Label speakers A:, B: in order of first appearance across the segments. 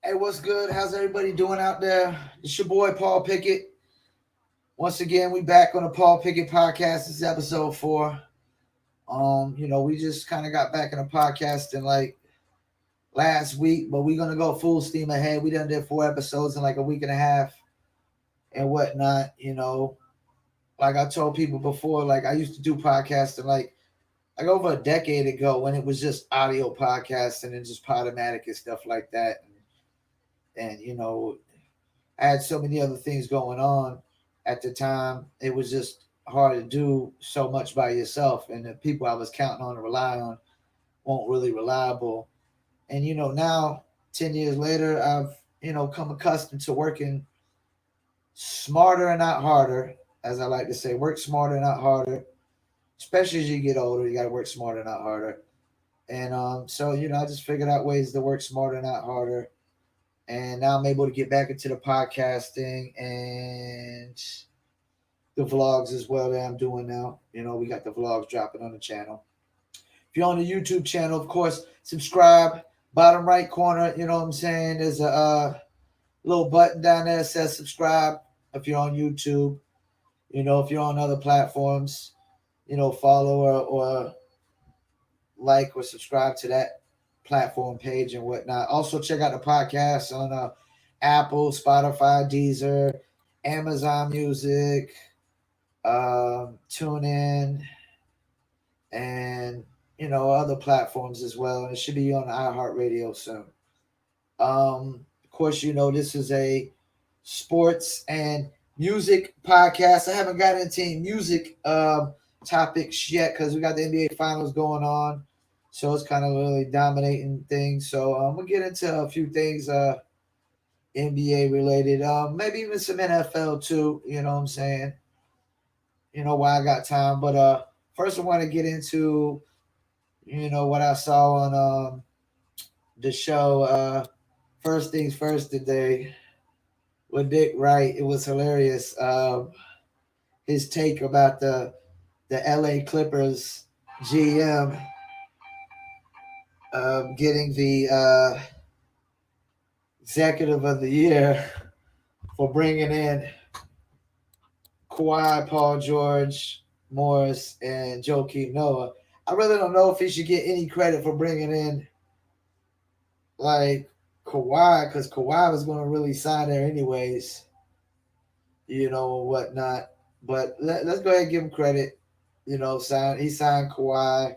A: Hey, what's good? How's everybody doing out there? It's your boy Paul Pickett. Once again, we back on the Paul Pickett podcast. This is episode 4. We just kind of got back in the podcasting like last week, but we're gonna go full steam ahead. We done did 4 episodes in like a week and a half and whatnot. Like I told people before, like I used to do podcasting like over a decade ago when it was just audio podcasting and just Podomatic and stuff like that. And I had so many other things going on at the time. It was just hard to do so much by yourself, and the people I was counting on to rely on weren't really reliable. And now 10 years later, I've come accustomed to working smarter and not harder, as I like to say. Work smarter, not harder. Especially as you get older, you got to work smarter, not harder. And I just figured out ways to work smarter, not harder, and now I'm able to get back into the podcasting and the vlogs as well that I'm doing now. We got the vlogs dropping on the channel. If you're on the YouTube channel, of course, subscribe. Bottom right corner, you know what I'm saying? There's a little button down there that says subscribe if you're on YouTube. If you're on other platforms, follow or like or subscribe to that platform page and whatnot. Also, check out the podcast on Apple, Spotify, Deezer, Amazon Music, TuneIn, and other platforms as well. And it should be on iHeartRadio soon. Of course, this is a sports and music podcast. I haven't got into any music topics yet because we got the NBA Finals going on. So it's kind of really dominating things. So I'm going to get into a few things NBA related, maybe even some NFL too, you know what I'm saying? Why I got time. But first I want to get into, what I saw on the show First Things First today with Dick Wright. It was hilarious. His take about the LA Clippers GM getting the executive of the year for bringing in Kawhi, Paul George, Morris, and Joakim Noah. I really don't know if he should get any credit for bringing in like Kawhi, because Kawhi was going to really sign there anyways, whatnot. But let's go ahead and give him credit. He signed Kawhi.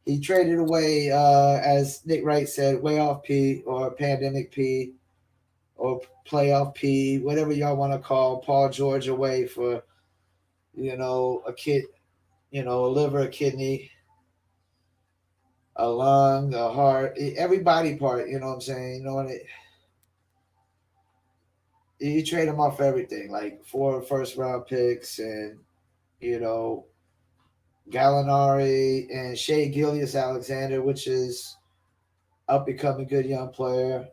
A: He traded away, as Nick Wright said, way off P or pandemic P or playoff P, whatever y'all want to call Paul George away for, a kid, a liver, a kidney, a lung, a heart, every body part, you know what I'm saying? And you trade him off everything, like 4 first round picks and, Gallinari and Shea Gilgeous-Alexander, which is up becoming a good young player.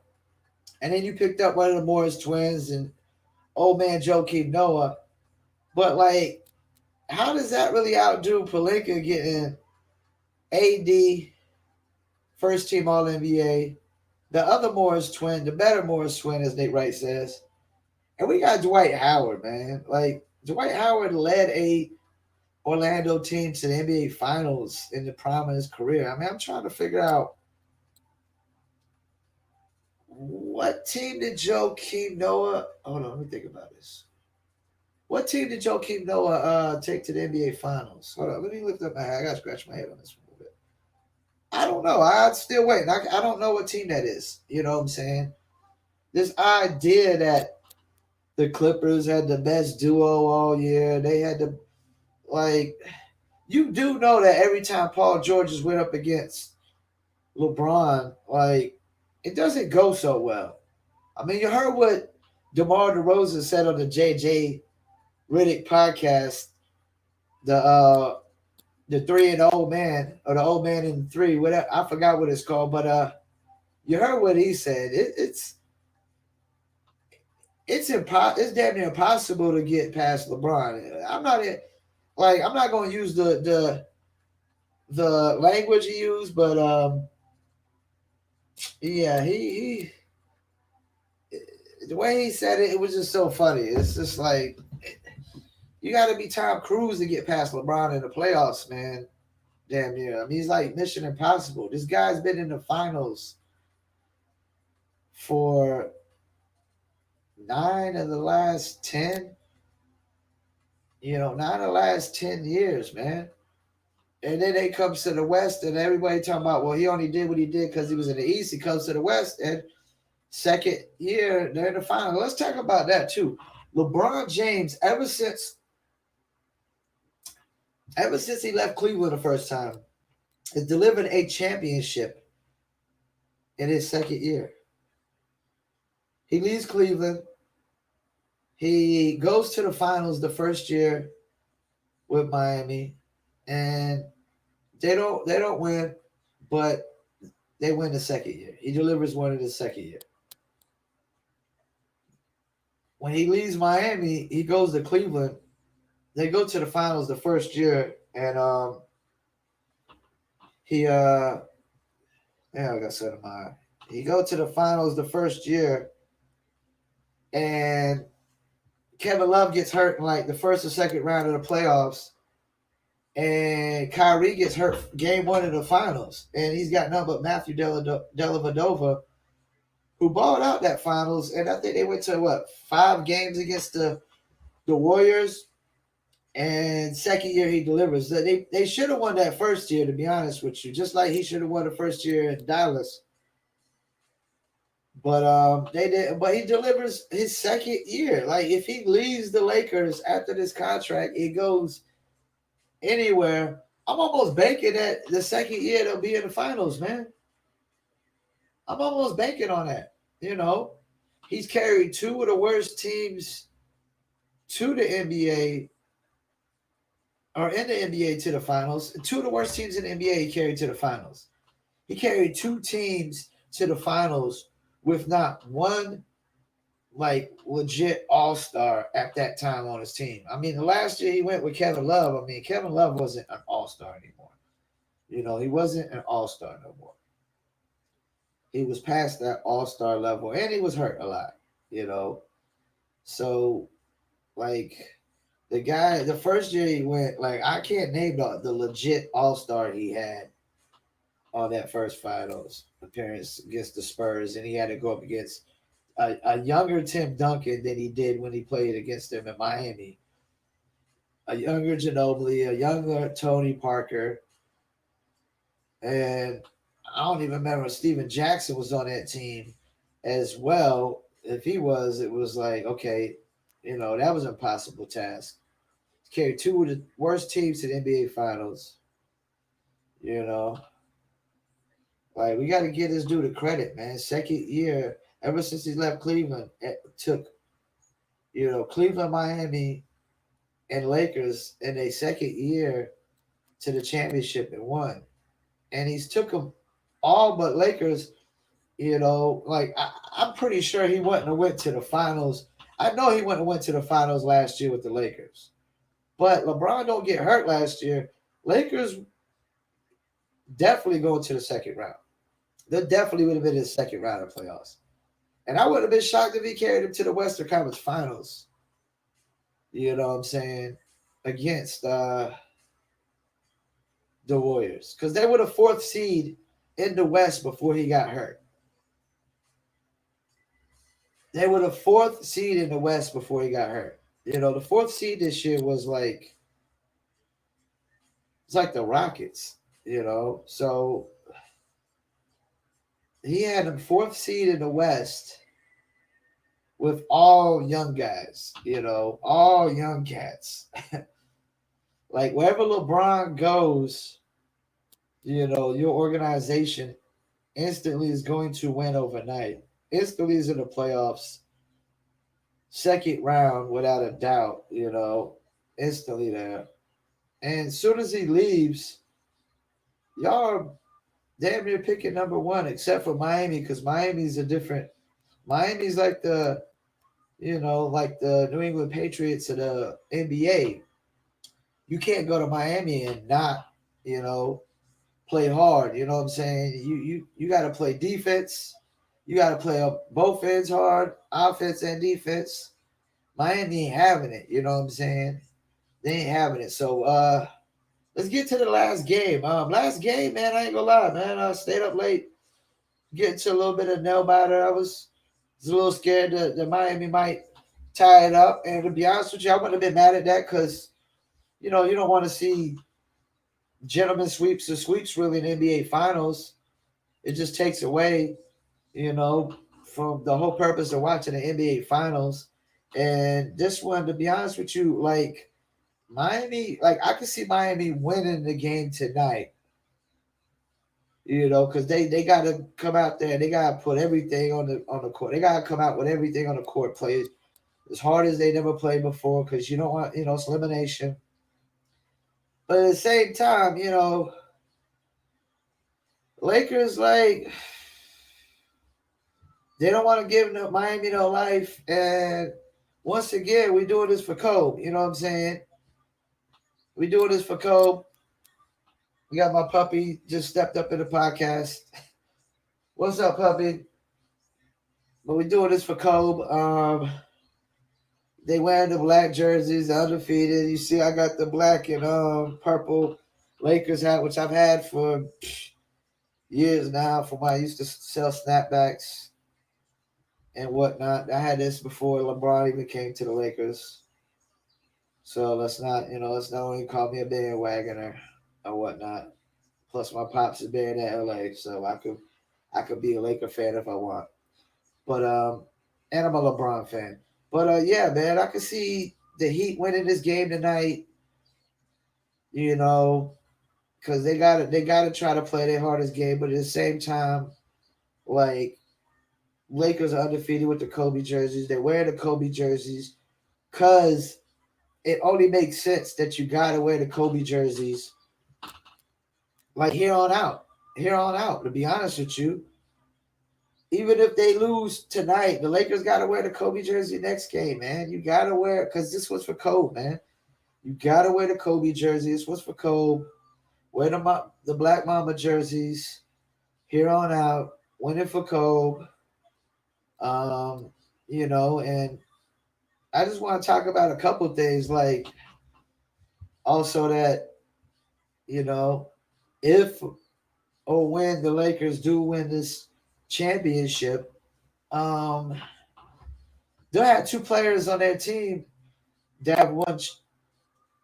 A: And then you picked up one of the Morris twins and old man Joakim Noah. But, like, how does that really outdo Pelinka getting AD, first team All NBA, the other Morris twin, the better Morris twin, as Nate Wright says. And we got Dwight Howard, man. Like, Dwight Howard led a Orlando team to the NBA Finals in the prime of his career. I mean, I'm trying to figure out what team did Joakim Noah. Hold on, let me think about this. What team did Joakim Noah take to the NBA Finals? Hold on, let me lift up my head. I got to scratch my head on this one a little bit. I don't know. I'm still waiting. I don't know what team that is. You know what I'm saying? This idea that the Clippers had the best duo all year. They had the, like, you do know that every time Paul George has went up against LeBron, like, it doesn't go so well. I mean, you heard what DeMar DeRozan said on the JJ Riddick podcast, the 3 and the old man, or the old man and 3, whatever. I forgot what it's called, but you heard what he said. It's damn near impossible to get past LeBron. I'm not going to use the language he used, but yeah, he the way he said it, it was just so funny. It's just like you got to be Tom Cruise to get past LeBron in the playoffs, man. Damn near. I mean, he's like Mission Impossible. This guy's been in the finals for 9 of the last 10. 9 of the last 10 years, man. And then he comes to the West, and everybody talking about, well, he only did what he did because he was in the East. He comes to the West, and second year they're in the final. Let's talk about that too. LeBron James, ever since he left Cleveland the first time, has delivered a championship in his second year. He leaves Cleveland. He goes to the finals the first year with Miami, and they don't win, but they win the second year. He delivers one in the second year. When he leaves Miami, he goes to Cleveland. They go to the finals the first year, and I got set of mine. He go to the finals the first year, and Kevin Love gets hurt in like the first or second round of the playoffs, and Kyrie gets hurt game one of the finals, and he's got nothing but Matthew Dellavedova, who balled out that finals, and I think they went to 5 games against the Warriors, and second year he delivers. They should have won that first year, to be honest with you, just like he should have won the first year in Dallas. But they did. But he delivers his second year. Like if he leaves the Lakers after this contract, it goes anywhere. I'm almost banking that the second year they'll be in the finals, man. I'm almost banking on that. He's carried 2 of the worst teams to the NBA, or in the NBA to the finals. 2 of the worst teams in the NBA he carried to the finals. He carried 2 teams to the finals with not one legit all-star at that time on his team. I mean, the last year he went with Kevin Love. I mean, Kevin Love wasn't an all-star anymore. He wasn't an all-star no more. He was past that all-star level, and he was hurt a lot, So, the guy, the first year he went, I can't name the legit all-star he had on that first finals appearance against the Spurs, and he had to go up against a younger Tim Duncan than he did when he played against them in Miami. A younger Ginobili, a younger Tony Parker, and I don't even remember if Steven Jackson was on that team as well. If he was, it was like, okay, that was an impossible task. Carried 2 of the worst teams to the NBA Finals. We got to give this dude a credit, man. Second year, ever since he left Cleveland, it took, Cleveland, Miami, and Lakers in a second year to the championship and won. And he's took them all but Lakers. I'm pretty sure he wouldn't have went to the finals. I know he wouldn't have went to the finals last year with the Lakers. But LeBron don't get hurt last year. Lakers definitely go to the second round. They definitely would have been in the second round of playoffs. And I would have been shocked if he carried him to the Western Conference Finals. You know what I'm saying? Against the Warriors. Because they were the 4th seed in the West before he got hurt. They were the 4th seed in the West before he got hurt. The 4th seed this year was it's like the Rockets, So he had him 4th seed in the West with all young guys, all young cats. Wherever LeBron goes, your organization instantly is going to win overnight. Instantly is in the playoffs. Second round, without a doubt, instantly there. And as soon as he leaves, y'all are damn near picking number 1, except for Miami, because Miami's like the, like the New England Patriots of the NBA. You can't go to Miami and not, play hard. You know what I'm saying? You got to play defense. You got to play up both ends hard, offense and defense. Miami ain't having it. You know what I'm saying? They ain't having it. So let's get to the last game. Last game, man, I ain't gonna lie, man. I stayed up late, getting to a little bit of nail biter. I was a little scared that Miami might tie it up. And to be honest with you, I wouldn't have been mad at that because you don't want to see gentlemen sweeps or sweeps really in the NBA Finals. It just takes away, you know, from the whole purpose of watching the NBA Finals. And this one, to be honest with you, like Miami, like I could see Miami winning the game tonight. Because they got to come out there. They got to put everything on the court. They got to come out with everything on the court. Play as hard as they never played before. Because you don't want it's elimination. But at the same time, Lakers like they don't want to give Miami no life. And once again, we doing this for Kobe. You know what I'm saying? We doing this for Kobe. We got my puppy just stepped up in the podcast. What's up, puppy? But we doing this for Kobe. They wearing the black jerseys, undefeated. You see, I got the black and purple Lakers hat, which I've had for years now. From when I used to sell snapbacks and whatnot. I had this before LeBron even came to the Lakers. So let's not even call me a bandwagoner or whatnot. Plus, my pops is buried in LA, so I could be a Laker fan if I want. But and I'm a LeBron fan. But yeah, man, I could see the Heat winning this game tonight. Because they gotta try to play their hardest game, but at the same time, like Lakers are undefeated with the Kobe jerseys. They wear the Kobe jerseys because it only makes sense that you gotta wear the Kobe jerseys like here on out. Here on out, to be honest with you. Even if they lose tonight, the Lakers gotta wear the Kobe jersey next game, man. You gotta wear because this was for Kobe, man. You gotta wear the Kobe jersey. This was for Kobe. Wear the Black Mamba jerseys here on out. Win it for Kobe. And I just want to talk about a couple things, like also that, if or when the Lakers do win this championship, they'll have two players on their team that have won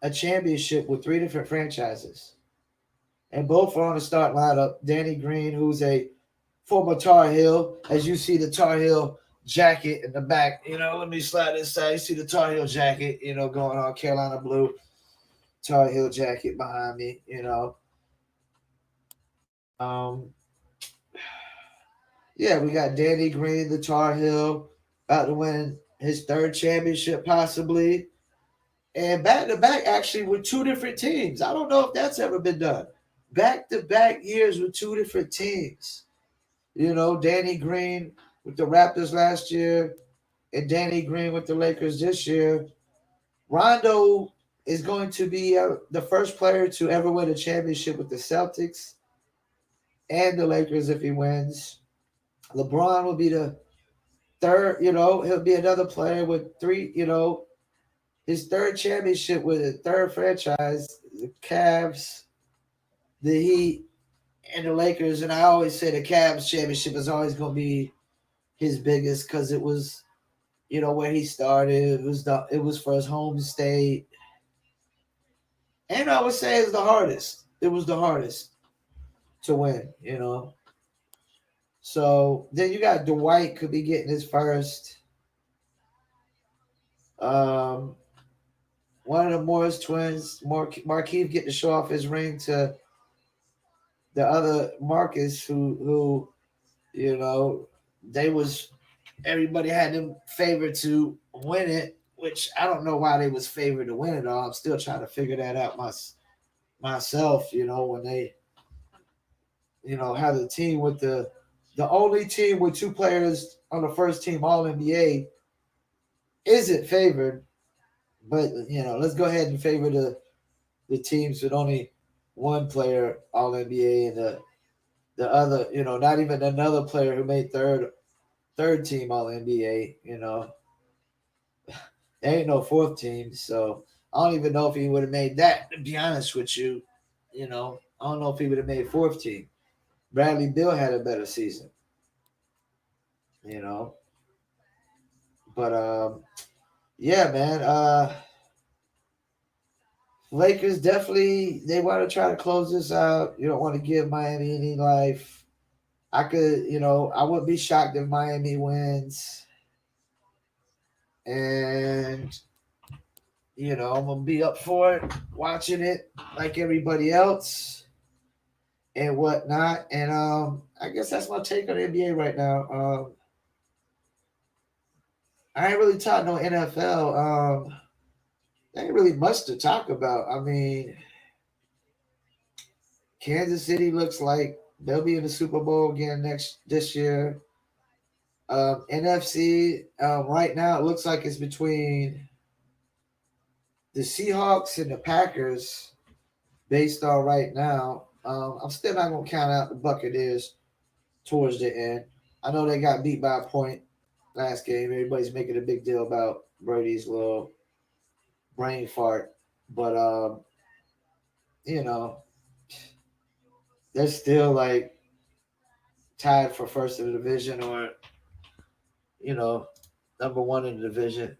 A: a championship with three different franchises. And both are on the start lineup. Danny Green, who's a former Tar Heel, as you see the Tar Heel jacket in the back. Let me slide this side. You see the Tar Heel jacket, going on Carolina blue. Tar Heel jacket behind me, Um, yeah, we got Danny Green, the Tar Heel, about to win his third championship possibly. And back to back actually with two different teams. I don't know if that's ever been done. Back to back years with two different teams. Danny Green with the Raptors last year and Danny Green with the Lakers this year. Rondo is going to be the first player to ever win a championship with the Celtics and the Lakers if he wins. LeBron will be the third, he'll be another player with three, his third championship with a third franchise, the Cavs, the Heat, and the Lakers. And I always say the Cavs championship is always going to be his biggest because it was, where he started. It was for his home state. And I would say it's the hardest. It was the hardest to win, So then you got Dwight could be getting his first. One of the Morris twins, Markeith, get to show off his ring to the other Marcus, who everybody had them favored to win it, which I don't know why they was favored to win it all. I'm still trying to figure that out myself. When they have the team with the only team with two players on the first team All NBA isn't favored. But let's go ahead and favor the teams with only one player All NBA and the other, not even another player who made third third team All NBA. There ain't no fourth team, so I don't even know if he would have made that. To be honest with you, I don't know if he would have made fourth team. Bradley Beal had a better season, you know. But yeah, man. Lakers definitely they want to try to close this out. You don't want to give Miami any life. I wouldn't be shocked if Miami wins, and I'm gonna be up for it, watching it like everybody else and whatnot. And I guess that's my take on the NBA right now. I ain't really talking no NFL. There ain't really much to talk about. I mean, Kansas City looks like they'll be in the Super Bowl again this year. NFC right now it looks like it's between the Seahawks and the Packers. Based on right now, I'm still not gonna count out the Buccaneers towards the end. I know they got beat by a point last game. Everybody's making a big deal about Brady's little brain fart, but you know, they're still like tied for first in the division, or you know, number one in the division.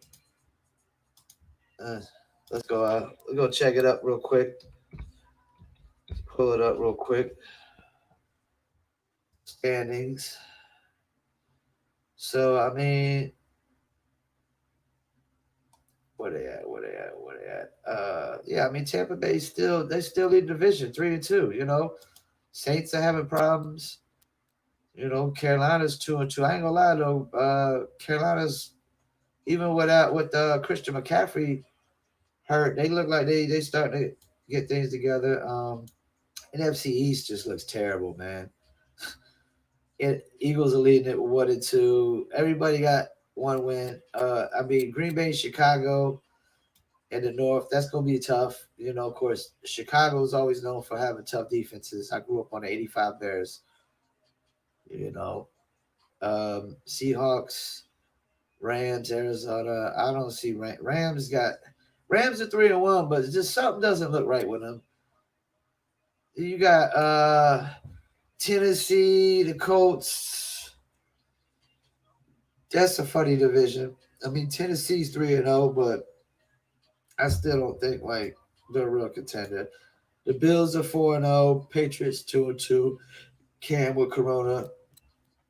A: Uh, let's go. Let's go check it up real quick. Pull it up real quick. Standings. So I mean, where they at? Where they at? Where they at? Yeah, I mean Tampa Bay still lead the division 3-2. Saints are having problems. Carolina's 2-2. I ain't gonna lie though. Carolina's even with Christian McCaffrey hurt, they look like they starting to get things together. NFC East just looks terrible, man. Eagles are leading it 1-2. Everybody got one win. I mean Green Bay, Chicago in the North. That's gonna be tough. Of course, Chicago is always known for having tough defenses. I grew up on the '85 Bears. You know, Seahawks, Rams, Arizona. I don't see Rams are 3-1, but it's just something doesn't look right with them. You got Tennessee, the Colts. That's a funny division. I mean, Tennessee's 3-0, but I still don't think like they're a real contender. The Bills are 4-0, Patriots 2-2. Cam with Corona,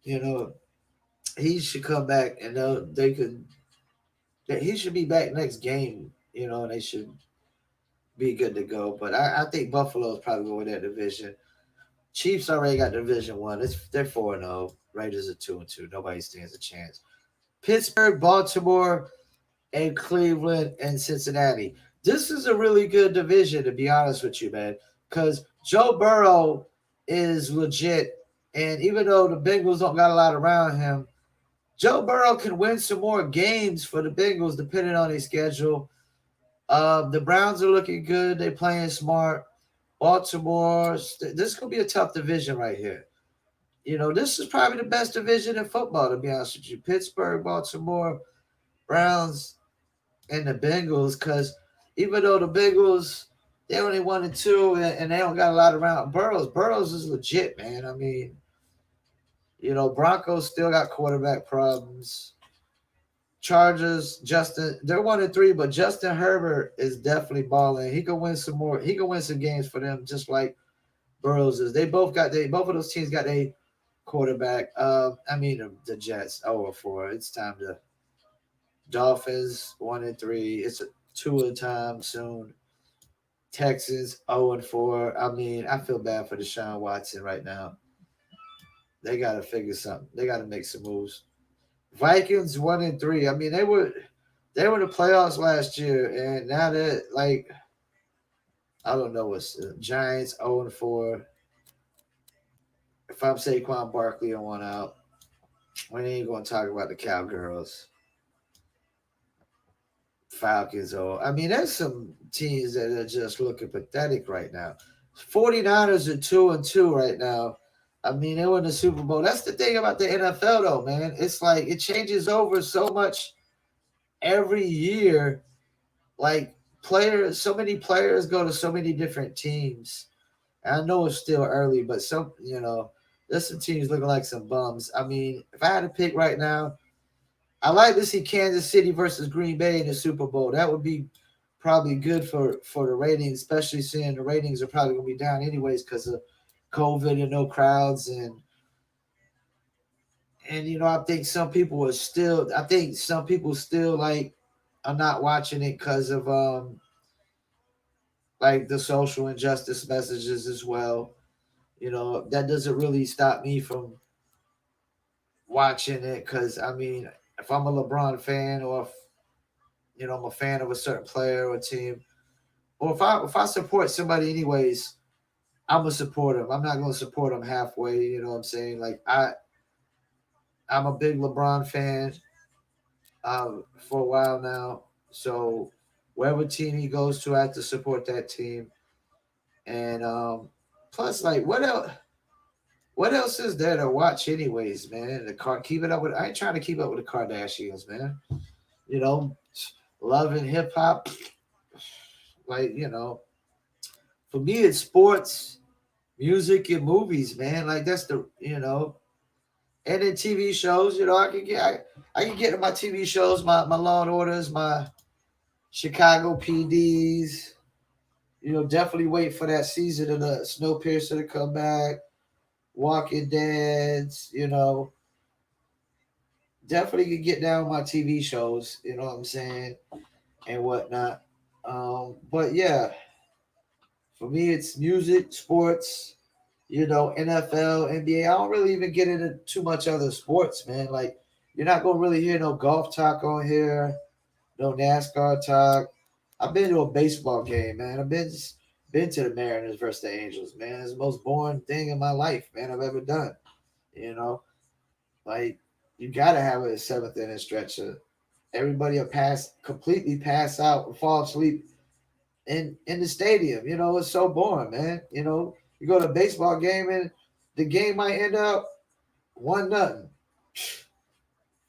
A: he should come back and they could. He should be back next game, and they should be good to go. But I think Buffalo's probably going to win that division. Chiefs already got Division 1. They're 4-0. Raiders are 2-2. Nobody stands a chance. Pittsburgh, Baltimore, and Cleveland and Cincinnati. This is a really good division, to be honest with you, man, because Joe Burrow is legit. And even though the Bengals don't got a lot around him, Joe Burrow can win some more games for the Bengals depending on their schedule. The Browns are looking good. They're playing smart. Baltimore, this is going to be a tough division right here. This is probably the best division in football, to be honest with you. Pittsburgh, Baltimore, Browns, and the Bengals, because even though the Bengals, they only 1-2 and they don't got a lot around Burrows is legit, man. I mean, Broncos still got quarterback problems. Chargers, they're 1-3, but Justin Herbert is definitely balling. He can win some more. He can win some games for them, just like Burrows is. Both of those teams got a quarterback. I mean the Jets 0-4. It's time to Dolphins 1-3. It's a 2 time soon. Texans 0-4. I mean, I feel bad for Deshaun Watson right now. They gotta figure something. They gotta make some moves. Vikings 1-3. I mean, they were in the playoffs last year, and now they're like, I don't know what's Giants 0-4. If I'm Saquon Barkley on 1 out, we ain't gonna talk about the Cowgirls. Falcons. I mean, there's some teams that are just looking pathetic right now. 49ers are 2-2 right now. I mean, they won the Super Bowl. That's the thing about the NFL, though, man. It's like it changes over so much every year. Like players, so many players go to so many different teams. I know it's still early, but there's some teams looking like some bums. I mean, if I had to pick right now, I like to see Kansas City versus Green Bay in the Super Bowl. That would be probably good for the ratings, especially seeing the ratings are probably gonna be down anyways because of COVID and no crowds and I think some people still like are not watching it because of like the social injustice messages as well. That doesn't really stop me from watching it because I mean, if I'm a LeBron fan or if I'm a fan of a certain player or team, or if I support somebody anyways, I'm gonna support them. I'm not gonna support them halfway. You know what I'm saying? Like I'm a big LeBron fan for a while now, so wherever team he goes to, I have to support that team. And plus, like, what else? What else is there to watch, anyways, man? Keeping up with. I ain't trying to keep up with the Kardashians, man. You know, love and hip hop. Like, for me, it's sports, music, and movies, man. Like that's and then TV shows. I can get to my TV shows, my Law and Orders, my Chicago PDs. Definitely wait for that season of the Snowpiercer to come back. Walking Dead's. Definitely can get down with my TV shows. You know what I'm saying, and whatnot. But yeah, for me, it's music, sports, NFL, NBA. I don't really even get into too much other sports, man. Like, you're not gonna really hear no golf talk on here, no NASCAR talk. I've been to a baseball game, man. I've been to the Mariners versus the Angels, man. It's the most boring thing in my life, man, I've ever done. You know, like you gotta have a seventh inning stretcher. Everybody will completely pass out and fall asleep in the stadium. It's so boring, man. You go to a baseball game and the game might end up 1-0.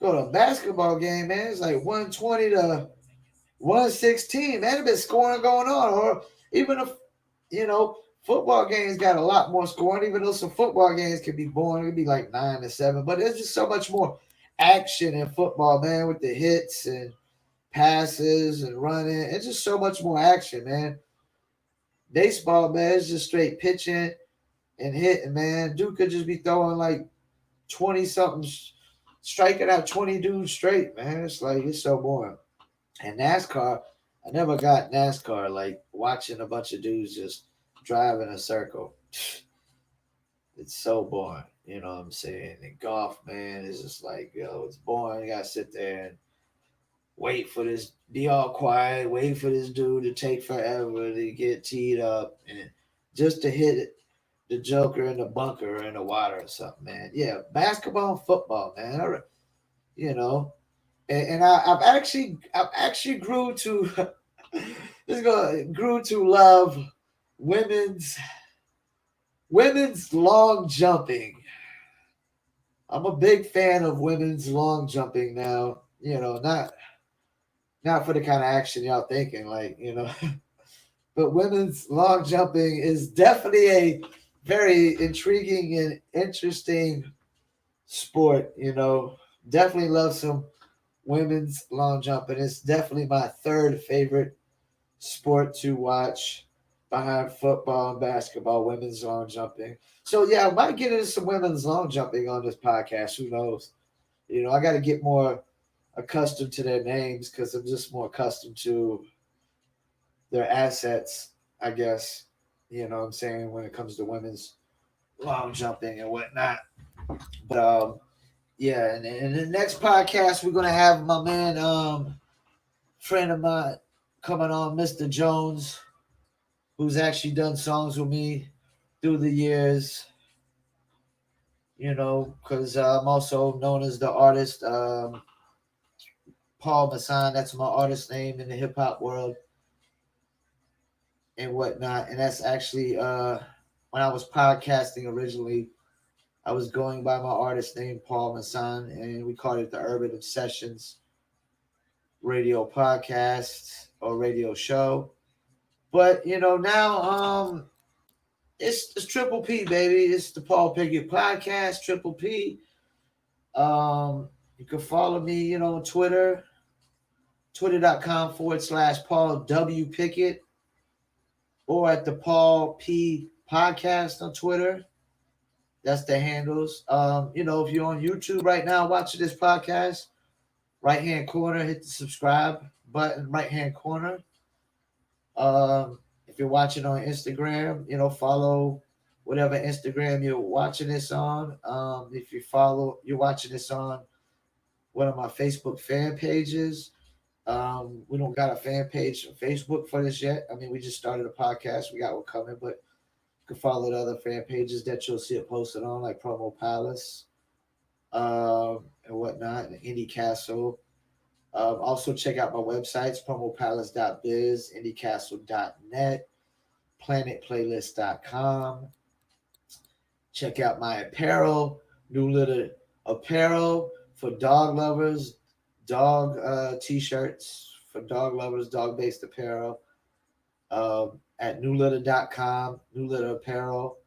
A: Go to a basketball game, man. It's like 120 to 116. Man, there's been scoring going on. Or even if football games got a lot more scoring, even though some football games can be boring. It could be like 9-7. But there's just so much more action in football, man, with the hits and passes and running. It's just so much more action, man. Baseball, man, it's just straight pitching and hitting, man. Dude could just be throwing like 20 something, striking out 20 dudes straight, man. It's like, it's so boring. And NASCAR, I never got NASCAR, like watching a bunch of dudes just drive in a circle. It's so boring. You know what I'm saying? And golf, man, is just like, it's boring. You gotta sit there and wait for this, be all quiet, wait for this dude to take forever to get teed up and just to hit it, the Joker in the bunker or in the water or something, man. Yeah, basketball and football, man. You know, I've actually grew to grew to love women's women's long jumping. I'm a big fan of women's long jumping now. Not for the kind of action y'all thinking, like, but women's long jumping is definitely a very intriguing and interesting sport. Definitely love some women's long jumping. It's definitely my third favorite sport to watch behind football and basketball, women's long jumping. So yeah, I might get into some women's long jumping on this podcast. Who knows? I got to get more accustomed to their names because I'm just more accustomed to their assets, I guess. You know what I'm saying, when it comes to women's long jumping and whatnot. But yeah, and in the next podcast we're gonna have my man, friend of mine coming on, Mr. Jones, who's actually done songs with me through the years. Because I'm also known as the artist Paul Masson. That's my artist name in the hip hop world and whatnot. And that's actually when I was podcasting originally, I was going by my artist name, Paul Masson, and we called it the Urban Obsessions radio podcast or radio show. But now it's Triple P, baby. It's the Paul Pickett podcast, Triple P. You can follow me, on Twitter, twitter.com/Paul W. Pickett, or at the Paul P podcast on Twitter. That's the handles. If you're on YouTube right now watching this podcast, right hand corner, hit the subscribe button, right hand corner. If you're watching on Instagram, follow whatever Instagram you're watching this on. If you're watching this on one of my Facebook fan pages. We don't got a fan page on Facebook for this yet. I mean, we just started a podcast. We got one coming, but you can follow the other fan pages that you'll see it posted on, like Promo Palace and whatnot, and Indie Castle. Also, check out my websites, promopalace.biz, indiecastle.net, planetplaylist.com. Check out my apparel, New Litter Apparel for dog lovers, dog t-shirts for dog lovers, dog-based apparel at newlitter.com, New Litter Apparel.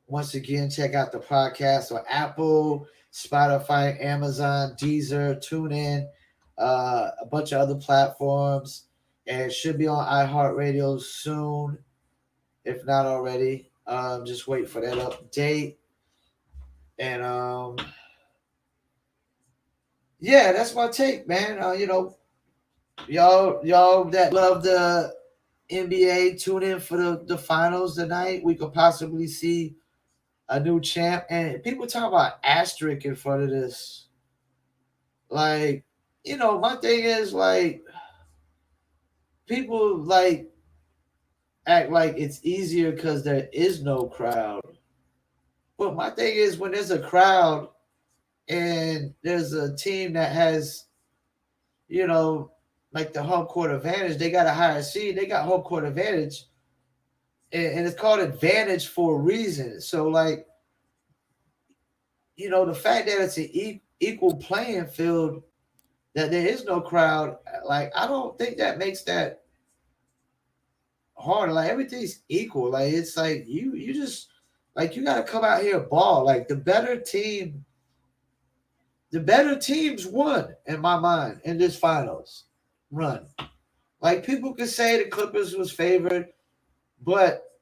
A: Once again, check out the podcast on Apple, Spotify, Amazon, Deezer, TuneIn, a bunch of other platforms, and it should be on iHeartRadio soon, if not already. Just wait for that update. And yeah, that's my take, man. Y'all that love the NBA, tune in for the finals tonight. We could possibly see a new champ. And people talk about asterisk in front of this. Like, my thing is, like, people like act like it's easier because there is no crowd. But my thing is, when there's a crowd and there's a team that has, like the home court advantage, they got a higher seed, they got home court advantage. And it's called advantage for a reason. So, like, the fact that it's an equal playing field, that there is no crowd, like, I don't think that makes that hard. Like, everything's equal. Like, it's like you just, like, you got to come out here and ball. Like, the better teams won, in my mind, in this finals run. Like, people could say the Clippers was favored, but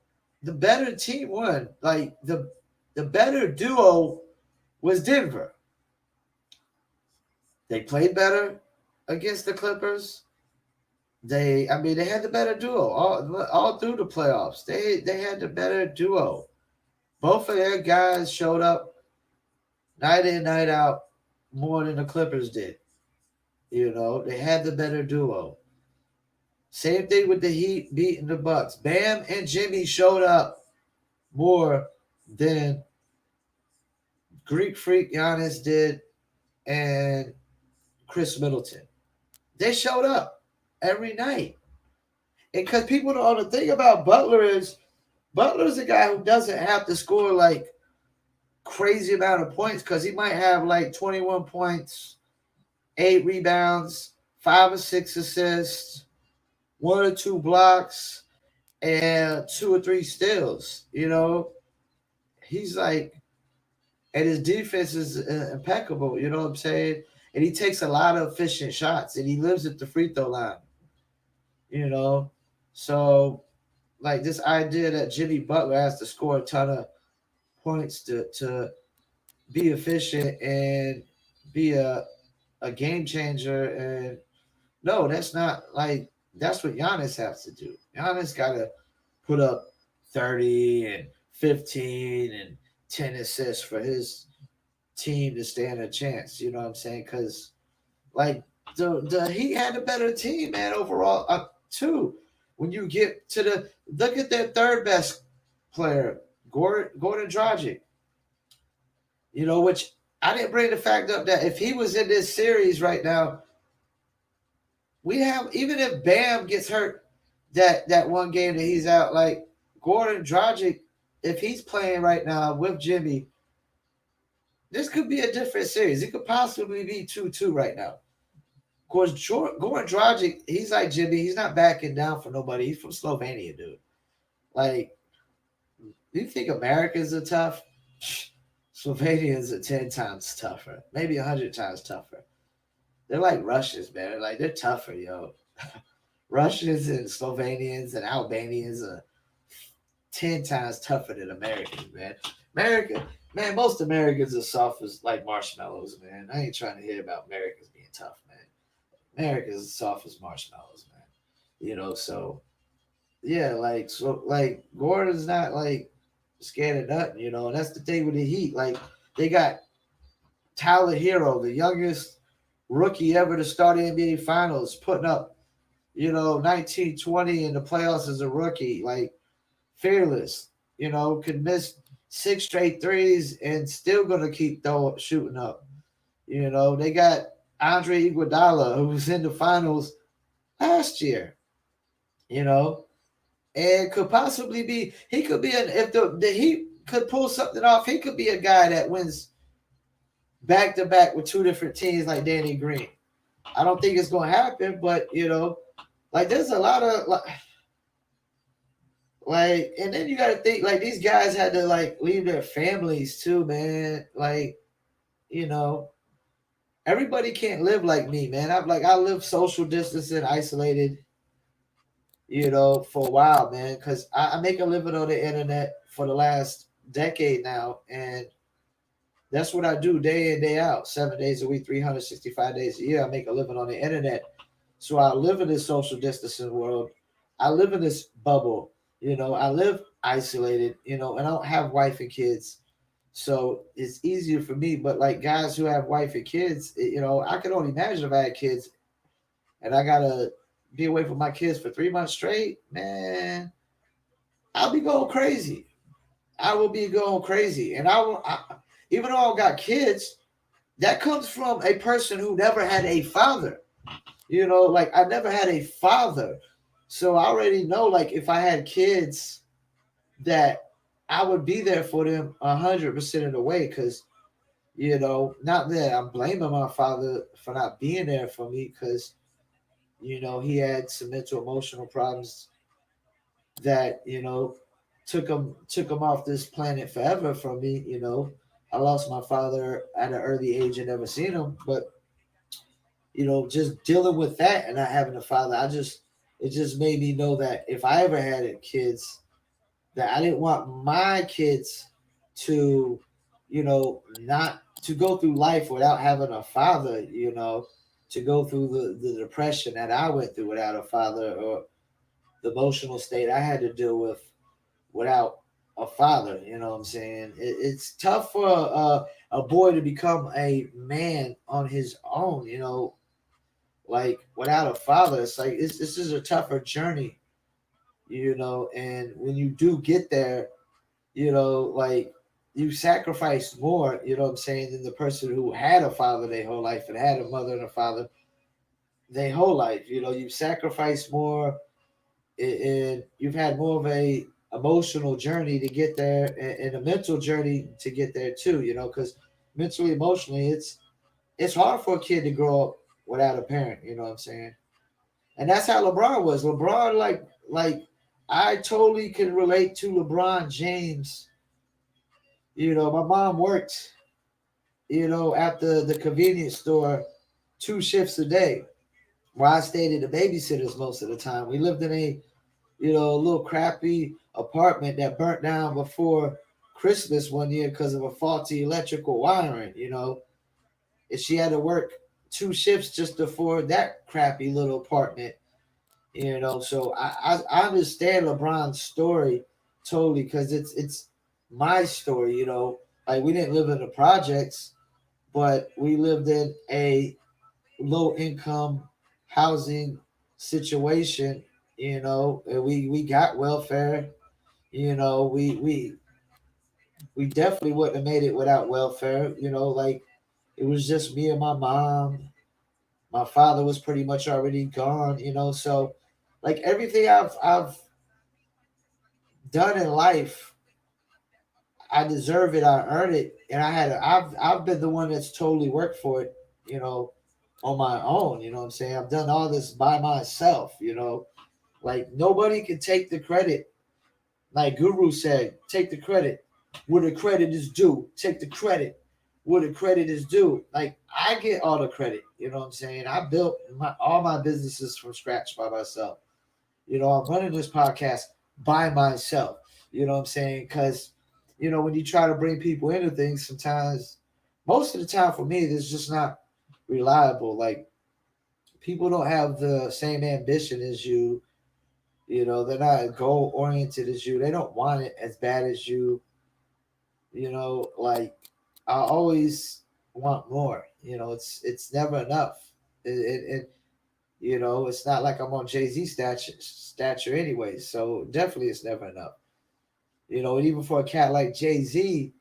A: the better team won. Like, the better duo was Denver. They played better against the Clippers. They had the better duo all through the playoffs. They had the better duo. Both of their guys showed up night in, night out more than the Clippers did. They had the better duo. Same thing with the Heat beating the Bucks. Bam and Jimmy showed up more than Greek Freak Giannis did and Chris Middleton. They showed up every night. And because people don't know, the thing about Butler's a guy who doesn't have to score like crazy amount of points, because he might have like 21 points, 8 rebounds, 5 or 6 assists, 1 or 2 blocks, and 2 or 3 steals. He's like, and his defense is impeccable. You know what I'm saying? And he takes a lot of efficient shots, and he lives at the free throw line. So, like, this idea that Jimmy Butler has to score a ton of points to be efficient and be a game changer, and no, that's not, like, that's what Giannis has to do. Giannis got to put up 30 and 15 and 10 assists for his team to stand a chance. You know what I'm saying? Because, like, he had a better team, man, overall, too. When you get to look at their third best player, Gordon Dragic, which I didn't bring the fact up that if he was in this series right now, even if Bam gets hurt that one game that he's out, like, Gordon Dragic if he's playing right now with Jimmy, this could be a different series. It could possibly be 2-2 right now. Of course, Goran Dragic, he's like Jimmy. He's not backing down for nobody. He's from Slovenia, dude. Like, do you think Americans are tough? Slovenians are 10 times tougher, maybe 100 times tougher. They're like Russians, man. Like, they're tougher, yo. Russians and Slovenians and Albanians are 10 times tougher than Americans, man. America, man, most Americans are soft as like marshmallows, man. I ain't trying to hear about Americans being tough, man. Americans are soft as marshmallows, man. So yeah, like Gordon's not like scared of nothing, and that's the thing with the Heat. Like, they got Tyler Hero, the youngest rookie ever to start the NBA Finals, putting up 19-20 in the playoffs as a rookie, like fearless, could miss 6 straight threes and still gonna keep shooting up. They got Andre Iguodala, who was in the finals last year, you know, and could possibly be, he could be if the Heat could pull something off, he could be a guy that wins back to back with two different teams like Danny Green. I don't think it's gonna happen, but like there's a lot of like, and then you got to think like these guys had to like leave their families too, man. Like, you know, everybody can't live like me, man. I live social distancing, isolated, for a while, man, because I make a living on the internet for the last decade now, and that's what I do day in, day out, 7 days a week, 365 days a year. I make a living on the internet. So I live in this social distancing world. I live in this bubble. I live isolated, and I don't have wife and kids. So it's easier for me. But like guys who have wife and kids, I can only imagine if I had kids and I got to be away from my kids for 3 months straight, man, I'll be going crazy. I will be going crazy. And even though I got kids, that comes from a person who never had a father. Like I never had a father. So I already know, like, if I had kids, that I would be there for them 100% of the way. Because, not that I'm blaming my father for not being there for me, because, he had some mental emotional problems that, took him off this planet forever from me. I lost my father at an early age and never seen him. But, just dealing with that and not having a father, it just made me know that if I ever had kids, that I didn't want my kids to, not to go through life without having a father, to go through the depression that I went through without a father, or the emotional state I had to deal with without a father. You know what I'm saying? It's tough for a boy to become a man on his own, like without a father. It's like this is a tougher journey, and when you do get there, like you sacrifice more, what I'm saying, than the person who had a father their whole life and had a mother and a father their whole life. You sacrifice more, and you've had more of a emotional journey to get there, and a mental journey to get there too, because mentally, emotionally, it's hard for a kid to grow up without a parent, you know what I'm saying? And that's how LeBron was. LeBron, like I totally can relate to LeBron James. My mom worked, at the convenience store 2 shifts a day, while I stayed at the babysitter's most of the time. We lived in a little crappy apartment that burnt down before Christmas one year because of a faulty electrical wiring, and she had to work 2 shifts just to afford that crappy little apartment. So I understand LeBron's story totally, because it's my story. Like we didn't live in the projects, but we lived in a low income housing situation. And we got welfare. We definitely wouldn't have made it without welfare. Like it was just me and my mom. My father was pretty much already gone. So like everything I've done in life, I deserve it. I earned it, and I've been the one that's totally worked for it. You know, on my own. You know what I'm saying? I've done all this by myself. You know, like nobody can take the credit. Like Guru said, take the credit where the credit is due. Take the credit where the credit is due. Like I get all the credit. You know what I'm saying? I built all my businesses from scratch by myself. You know, I'm running this podcast by myself. You know what I'm saying? Because, you know, when you try to bring people into things, sometimes, most of the time for me, it's just not reliable. Like, people don't have the same ambition as you. You know, they're not goal oriented as you. They don't want it as bad as you. You know, like, I always want more. You know, it's never enough. It You know, it's not like I'm on Jay-Z stature anyway. So definitely it's never enough. You know, and even for a cat like Jay-Z,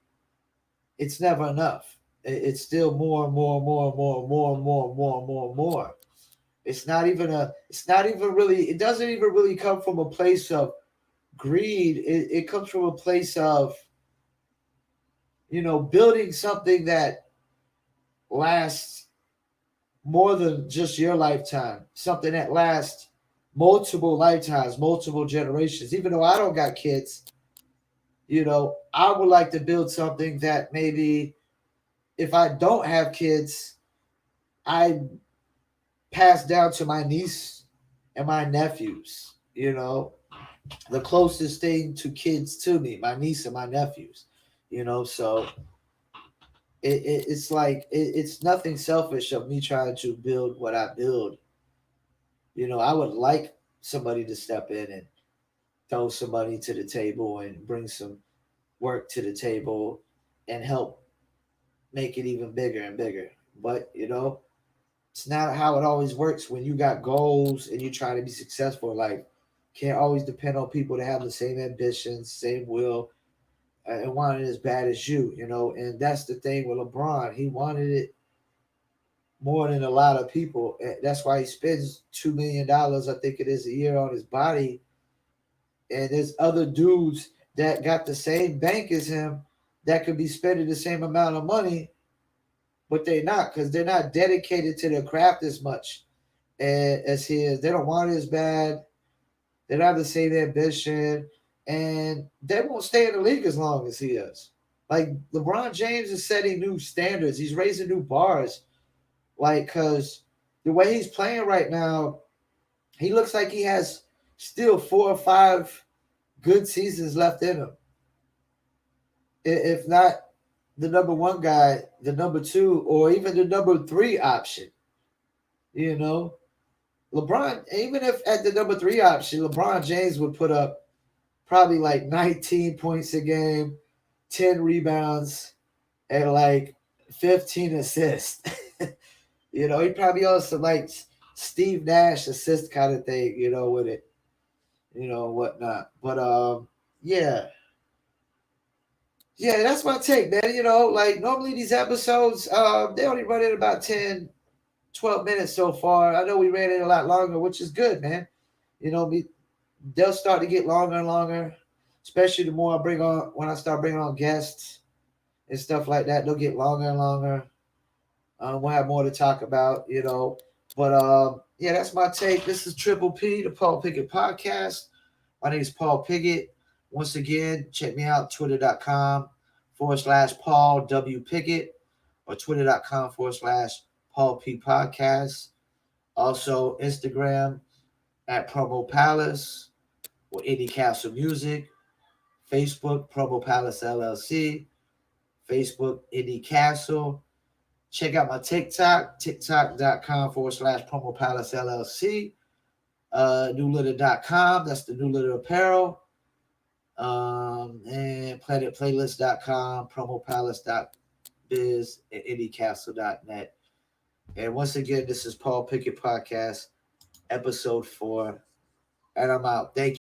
A: it's never enough. It's still more and more and more and more and more and more and more and more and more. It's not even really, it doesn't even really come from a place of greed. It comes from a place of, you know, building something that lasts more than just your lifetime, something that lasts multiple lifetimes, multiple generations. Even though I don't got kids, you know, I would like to build something that maybe if I don't have kids, I pass down to my niece and my nephews, you know, the closest thing to kids to me, my niece and my nephews, you know, so it's like it's nothing selfish of me trying to build what I build. You know, I would like somebody to step in and throw some money to the table and bring some work to the table and help make it even bigger and bigger. But, you know, it's not how it always works when you got goals and you try to be successful. Like, can't always depend on people to have the same ambitions, same will, and want it as bad as you know. And that's the thing with LeBron. He wanted it more than a lot of people. That's why he spends $2 million, I think it is, a year on his body. And there's other dudes that got the same bank as him that could be spending the same amount of money, but they're not because they're not dedicated to their craft as much as he is. They don't want it as bad. They don't have the same ambition, and they won't stay in the league as long as he is. Like LeBron James is setting new standards. He's raising new bars. Like, because the way he's playing right now, he looks like he has still 4 or 5 good seasons left in him. If not the number one guy, the number two, or even the number three option. You know, LeBron, even if at the number three option, LeBron James would put up probably like 19 points a game, 10 rebounds, and like 15 assists. You know, he probably also like Steve Nash assist kind of thing, you know, with it, you know, whatnot. But yeah. Yeah, that's my take, man. You know, like normally these episodes, they only run in about 10, 12 minutes so far. I know we ran in a lot longer, which is good, man. You know, they'll start to get longer and longer, especially the more I bring on, when I start bringing on guests and stuff like that, they'll get longer and longer. We'll have more to talk about, you know. But yeah, that's my take. This is Triple P, the Paul Pickett Podcast. My name is Paul Pickett. Once again, check me out, twitter.com/Paul W. Pickett or twitter.com/Paul P Podcast. Also, Instagram at Promo Palace or Indie Castle Music. Facebook, Promo Palace LLC. Facebook, Indie Castle. Check out my TikTok, tiktok.com/Promo Palace LLC. Newlitter.com, that's the New Litter Apparel. And planetplaylist.com, promopalace.biz, and indiecastle.net. And once again, this is Paul Pickett Podcast, episode 4. And I'm out. Thank you.